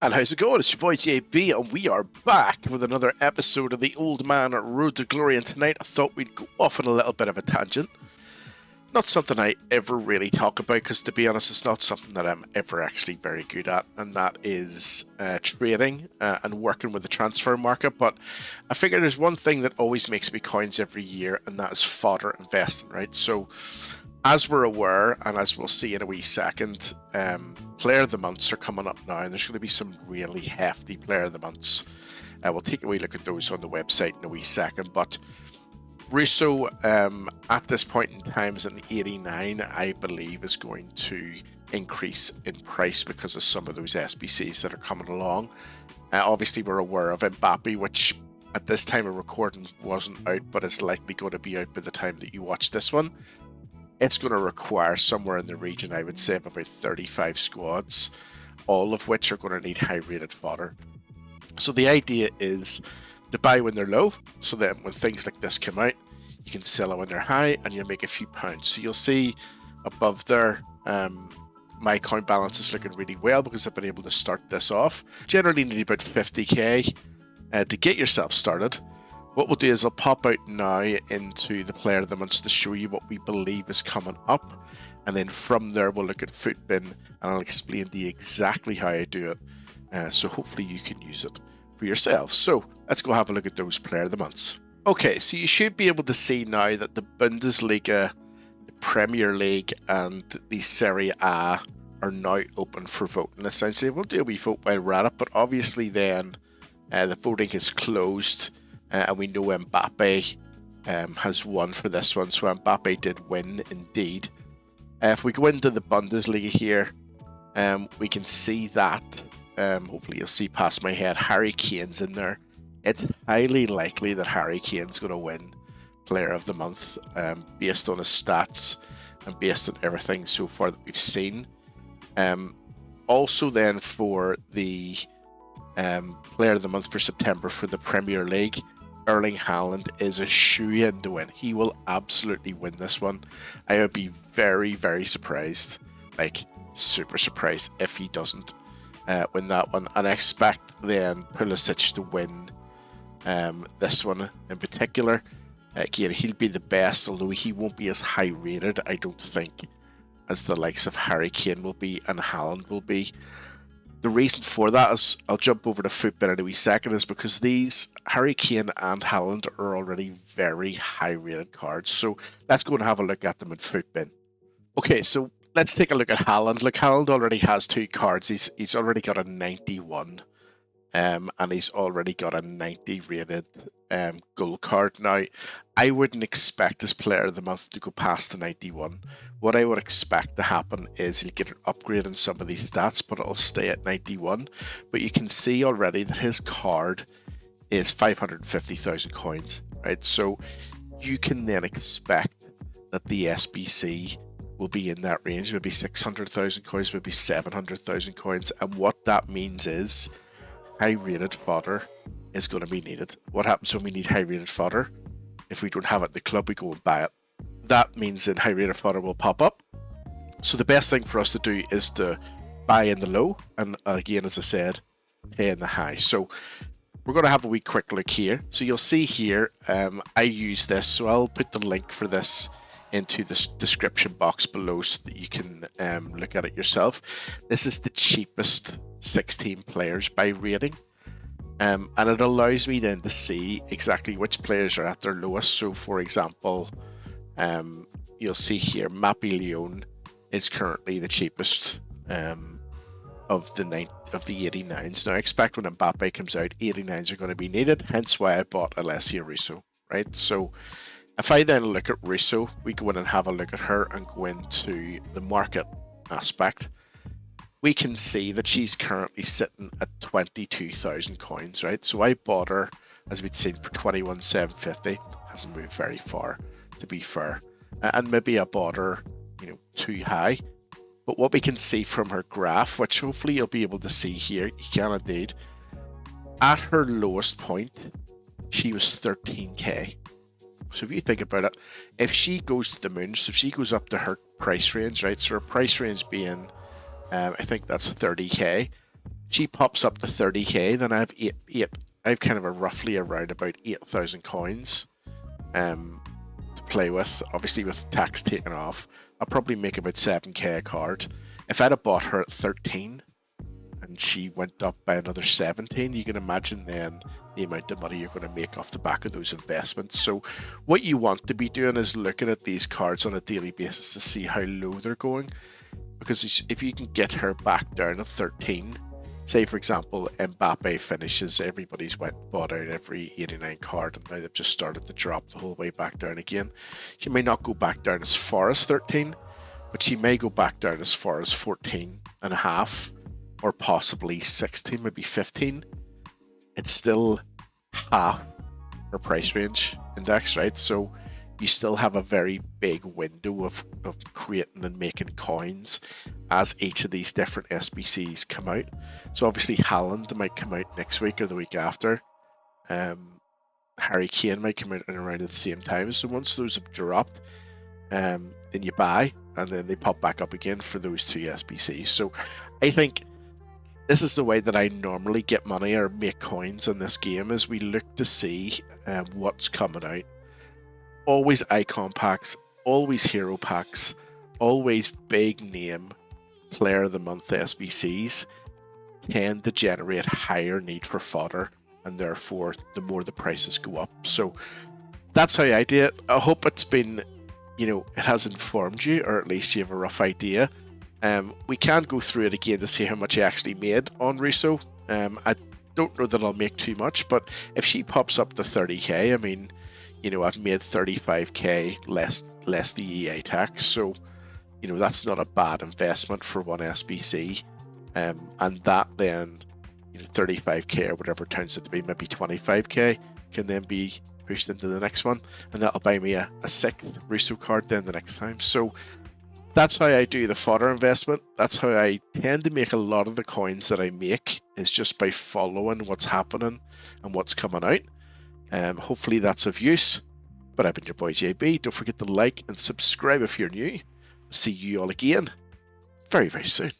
And how's it going? It's your boy JB, and we are back with another episode of the Old Man Road to Glory. And tonight I thought we'd go off on a little bit of a tangent. Not something I ever really talk about, because to be honest, it's not something that I'm ever actually very good at, and that is trading and working with the transfer market. But I figure there's one thing that always makes me coins every year, and that is fodder investing, right? So, as we're aware, and as we'll see in a wee second, player of the months are coming up now, and there's going to be some really hefty player of the months. We'll take a wee look at those on the website in a wee second, but Russo, at this point in time, is an 89, I believe, is going to increase in price because of some of those SBCs that are coming along. Obviously, we're aware of Mbappé, which at this time of recording wasn't out, but is likely going to be out by the time that you watch this one. It's going to require somewhere in the region, I would say, of about 35 squads, all of which are going to need high-rated fodder. So the idea is to buy when they're low, so that when things like this come out, you can sell it when they're high, and you'll make a few pounds. So you'll see above there, my coin balance is looking really well because I've been able to start this off. Generally need about 50k to get yourself started. What we'll do is I'll pop out now into the player of the months to show you what we believe is coming up, and then from there we'll look at FUTBIN and I'll explain to you exactly how I do it, so hopefully you can use it for yourself. So let's go have a look at those player of the months. Okay, so you should be able to see now that the Bundesliga, the Premier League and the Serie A are now open for voting. Essentially, we'll do a wee vote while we're at it, but obviously then the voting is closed. And we know Mbappé has won for this one, so Mbappé did win indeed. If we go into the Bundesliga here, we can see that, hopefully you'll see past my head, Harry Kane's in there. It's highly likely that Harry Kane's going to win Player of the Month, based on his stats and based on everything so far that we've seen. Also then for the Player of the Month for September for the Premier League, Erling Haaland is a shoo-in to win. He will absolutely win this one. I would be very, very surprised, like super surprised, if he doesn't win that one. And I expect then Pulisic to win this one in particular. Again, he'll be the best, although he won't be as high rated, I don't think, as the likes of Harry Kane will be and Haaland will be. The reason for that is, I'll jump over to FUTBIN in a wee second, is because these Harry Kane and Haaland are already very high rated cards. So let's go and have a look at them in FUTBIN. Okay, so let's take a look at Haaland. Look, Haaland already has two cards. He's already got a 91, and he's already got a 90 rated gold card. Now, I wouldn't expect this player of the month to go past the 91. What I would expect to happen is he'll get an upgrade in some of these stats, but it'll stay at 91. But you can see already that his card is 550,000 coins, right? So you can then expect that the SBC will be in that range, maybe 600,000 coins, maybe 700,000 coins. And what that means is high rated fodder is going to be needed. What happens when we need high rated fodder? If we don't have it in the club, we go and buy it. That means that high rated fodder will pop up. So the best thing for us to do is to buy in the low, and again, as I said, pay in the high. So we're going to have a wee quick look here. So you'll see here, I use this, so I'll put the link for this into the description box below so that you can look at it yourself. This is the cheapest 16 players by rating. And it allows me then to see exactly which players are at their lowest. So for example, you'll see here Mbappé Lyon is currently the cheapest of the 89s. Now I expect when Mbappé comes out, 89s are going to be needed, hence why I bought Alessia Russo, right? So if I then look at Russo, we go in and have a look at her and go into the market aspect. We can see that she's currently sitting at 22,000 coins, right? So I bought her, as we'd seen, for 21,750. Hasn't moved very far, to be fair. And maybe I bought her, too high. But what we can see from her graph, which hopefully you'll be able to see here, you can indeed, at her lowest point, she was 13k. So if you think about it, if she goes to the moon, so if she goes up to her price range, right? So her price range being, I think that's 30k. she pops up to 30k, then I have I have kind of a roughly around about 8,000 coins to play with. Obviously with tax taken off, I'll probably make about 7k a card. If I'd have bought her at 13 and she went up by another 17, you can imagine then the amount of money you're going to make off the back of those investments. So what you want to be doing is looking at these cards on a daily basis to see how low they're going, because if you can get her back down to 13, say for example Mbappé finishes, everybody's went and bought out every 89 card and now they've just started to drop the whole way back down again. She may not go back down as far as 13, but she may go back down as far as 14 and a half, or possibly 16, maybe 15. It's still half her price range index, right? So you still have a very big window of creating and making coins as each of these different SBCs come out. So obviously Haaland might come out next week or the week after. Harry Kane might come out and around at the same time. So once those have dropped, then you buy, and then they pop back up again for those two SBCs. So I think this is the way that I normally get money or make coins in this game, is we look to see what's coming out. Always icon packs, always hero packs, always big name player of the month SBCs tend to generate higher need for fodder, and therefore the more the prices go up. So that's how I do it. I hope it's been, it has informed you, or at least you have a rough idea. We can go through it again to see how much I actually made on Russo. I don't know that I'll make too much, but if she pops up to 30k, I mean, I've made 35k less the EA tax, so that's not a bad investment for one SBC. And that then 35k or whatever turns out to be maybe 25k can then be pushed into the next one, and that'll buy me a sixth Russo card then the next time. So that's how I do the fodder investment. That's how I tend to make a lot of the coins that I make, is just by following what's happening and what's coming out. Hopefully that's of use. But I've been your boy JB. Don't forget to like and subscribe if you're new. See you all again very, very soon.